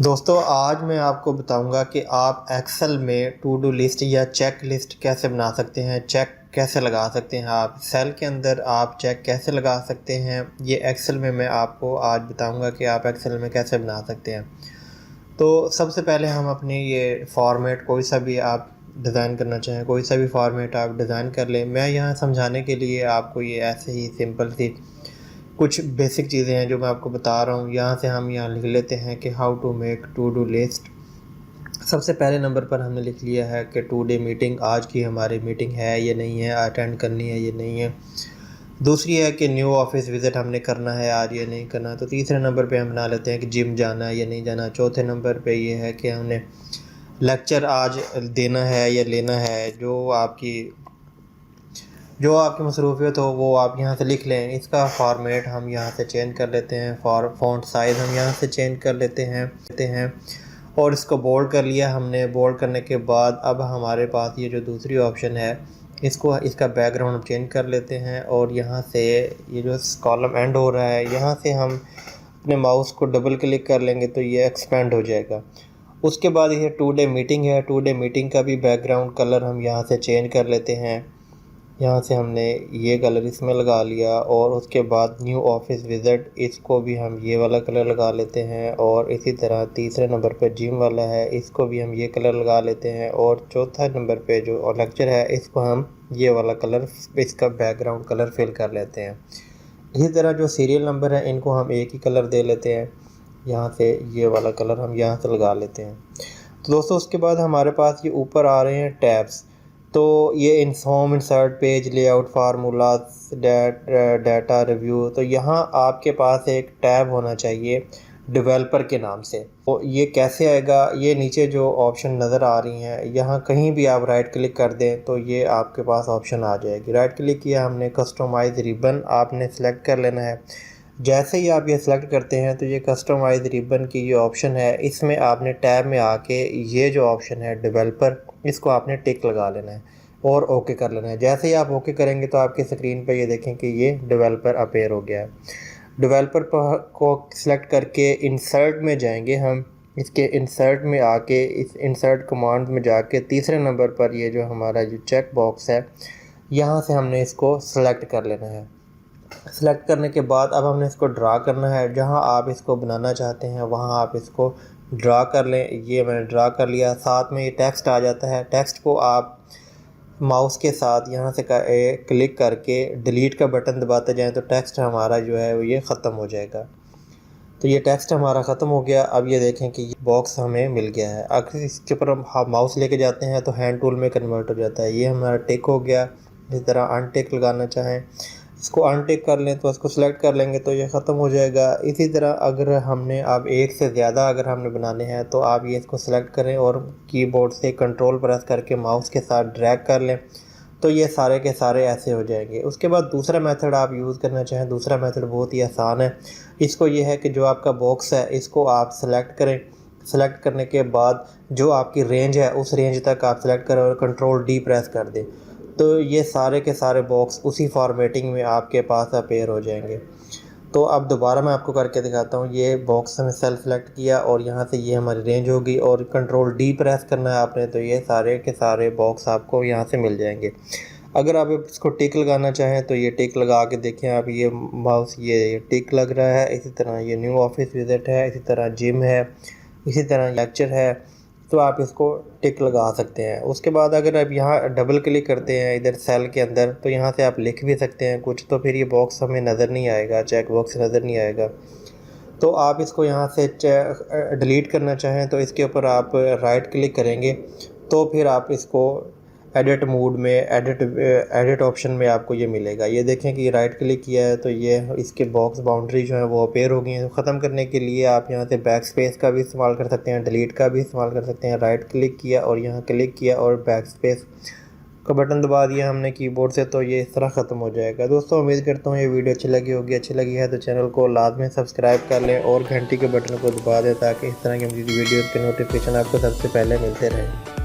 दोस्तों आज मैं आपको बताऊंगा कि आप एक्सेल में टू डू लिस्ट या चेक लिस्ट कैसे बना सकते हैं। चेक कैसे लगा सकते हैं, आप सेल के अंदर आप चेक कैसे लगा सकते हैं, ये एक्सेल में मैं आपको आज बताऊंगा कि आप एक्सेल में कैसे बना सकते हैं। तो सबसे पहले हम अपनी ये फॉर्मेट कोई सा भी आप डिज़ाइन करना चाहें, कोई सा भी फॉर्मेट आप डिज़ाइन कर लें। मैं यहाँ समझाने के लिए आपको ये ऐसे ही सिंपल सी कुछ बेसिक चीज़ें हैं जो मैं आपको बता रहा हूँ। यहाँ से हम यहाँ लिख लेते हैं कि how to make to do list. सबसे पहले नंबर पर हमने लिख लिया है कि टू डे मीटिंग, आज की हमारी मीटिंग है या नहीं है, अटेंड करनी है या नहीं है। दूसरी है कि न्यू ऑफिस विज़िट हमने करना है आज या नहीं करना। तो तीसरे नंबर पे हम बना लेते हैं कि जिम जाना है या नहीं जाना। चौथे नंबर पे ये है कि हमने लेक्चर आज देना है या लेना है। जो आपकी मसरूफियत हो वो आप यहाँ से लिख लें। इसका फॉर्मेट हम यहाँ से चेंज कर लेते हैं, फ़ॉन्ट साइज़ हम यहाँ से चेंज कर लेते हैं और इसको बोल्ड कर लिया हमने। बोल्ड करने के बाद अब हमारे पास ये जो दूसरी ऑप्शन है, इसका बैकग्राउंड चेंज कर लेते हैं और यहाँ से ये जो कॉलम एंड हो रहा है, यहाँ से हम अपने माउस को डबल क्लिक कर लेंगे तो ये एक्सपेंड हो जाएगा। उसके बाद ये टू डे मीटिंग है, टू डे मीटिंग का भी बैकग्राउंड कलर हम यहाँ से चेंज कर लेते हैं। यहाँ से हमने ये कलर इसमें लगा लिया और उसके बाद न्यू ऑफिस विज़िट, इसको भी हम ये वाला कलर लगा लेते हैं। और इसी तरह तीसरे नंबर पर जिम वाला है, इसको भी हम ये कलर लगा लेते हैं। और चौथा नंबर पे जो लेक्चर है, इसको हम ये वाला कलर, इसका बैकग्राउंड कलर फिल कर लेते हैं। इसी तरह जो सीरियल नंबर है, इनको हम एक ही कलर दे लेते हैं। यहाँ से ये वाला कलर हम यहाँ से लगा लेते हैं। तो दोस्तों उसके बाद हमारे पास ये ऊपर आ रहे हैं टैब्स। तो ये home insert, page layout, formulas, data review. तो यहाँ आपके पास एक टैब होना चाहिए डेवलपर के नाम से। तो ये कैसे आएगा, ये नीचे जो ऑप्शन नज़र आ रही हैं, यहाँ कहीं भी आप राइट क्लिक कर दें तो ये आपके पास ऑप्शन आ जाएगी। राइट क्लिक किया हमने, कस्टमाइज रिबन आपने सेलेक्ट कर लेना है। जैसे ही आप ये सिलेक्ट करते हैं तो ये कस्टमाइज रिबन की ये ऑप्शन है, इसमें आपने टैब में आके ये जो ऑप्शन है डेवलपर, इसको आपने टिक लगा लेना है और ओके कर लेना है। जैसे ही आप ओके करेंगे तो आपकी स्क्रीन पे ये देखें कि ये डेवलपर अपेयर हो गया है। डेवलपर को सिलेक्ट करके इंसर्ट में जाएंगे हम। इसके इंसर्ट में आके इस इंसर्ट कमांड में जाके तीसरे नंबर पर ये जो हमारा जो चेक बॉक्स है, यहाँ से हमने इसको सेलेक्ट कर लेना है। सेलेक्ट करने के बाद अब हमने इसको ड्रा करना है। जहाँ आप इसको बनाना चाहते हैं वहाँ आप इसको ड्रा कर लें। ये मैंने ड्रा कर लिया। साथ में ये टेक्स्ट आ जाता है। टेक्स्ट को आप माउस के साथ यहाँ से क्लिक करके डिलीट का बटन दबाते जाएं तो टेक्स्ट हमारा जो है वो ये ख़त्म हो जाएगा। तो ये टेक्स्ट हमारा ख़त्म हो गया। अब ये देखें कि ये बॉक्स हमें मिल गया है। अगर इसके ऊपर हम माउस लेके जाते हैं तो हैंड टूल में कन्वर्ट हो जाता है। ये हमारा टिक हो गया। इसी तरह अनटिक लगाना चाहें, इसको अनटिक कर लें तो इसको सिलेक्ट कर लेंगे तो ये ख़त्म हो जाएगा। इसी तरह अगर हमने अब एक से ज़्यादा अगर हमने बनाने हैं तो आप ये इसको सिलेक्ट करें और कीबोर्ड से कंट्रोल प्रेस करके माउस के साथ ड्रैग कर लें तो ये सारे के सारे ऐसे हो जाएंगे। उसके बाद दूसरा मेथड आप यूज़ करना चाहें, दूसरा मेथड बहुत ही आसान है। इसको ये है कि जो आपका बॉक्स है इसको आप सेलेक्ट करें। सेलेक्ट करने के बाद जो आपकी रेंज है उस रेंज तक आप सेलेक्ट करें और कंट्रोल डी प्रेस कर दें तो ये सारे के सारे बॉक्स उसी फॉर्मेटिंग में आपके पास अपेयर हो जाएंगे। तो अब दोबारा मैं आपको करके दिखाता हूँ। ये बॉक्स हमें सेलेक्ट किया और यहाँ से ये हमारी रेंज होगी और कंट्रोल डी प्रेस करना है आपने तो ये सारे के सारे बॉक्स आपको यहाँ से मिल जाएंगे। अगर आप इसको टिक लगाना चाहें तो ये टिक लगा के देखें आप, ये माउस ये टिक लग रहा है। इसी तरह ये न्यू ऑफिस विज़िट है, इसी तरह जिम है, इसी तरह लेक्चर है, तो आप इसको टिक लगा सकते हैं। उसके बाद अगर आप यहाँ डबल क्लिक करते हैं इधर सेल के अंदर तो यहाँ से आप लिख भी सकते हैं कुछ, तो फिर ये बॉक्स हमें नज़र नहीं आएगा, चेक बॉक्स नज़र नहीं आएगा। तो आप इसको यहाँ से डिलीट करना चाहें तो इसके ऊपर आप राइट क्लिक करेंगे तो फिर आप इसको एडिट मोड में एडिट ऑप्शन में आपको ये मिलेगा। ये देखें कि राइट क्लिक किया है तो ये इसके बॉक्स बाउंड्री जो है वो अपेयर हो गई हैं। ख़त्म करने के लिए आप यहाँ से बैक स्पेस का भी इस्तेमाल कर सकते हैं, डिलीट का भी इस्तेमाल कर सकते हैं। राइट क्लिक किया और यहाँ क्लिक किया और बैक स्पेस का बटन दबा दिया हमने कीबोर्ड से तो ये इस तरह ख़त्म हो जाएगा। दोस्तों उम्मीद करता हूँ ये वीडियो अच्छी लगी होगी। अच्छी लगी है तो चैनल को लाजमी सब्सक्राइब कर लें और घंटी के बटन को दबा दें ताकि इस तरह की मज़ीद वीडियो के नोटिफिकेशन आपको सबसे पहले मिलते रहें।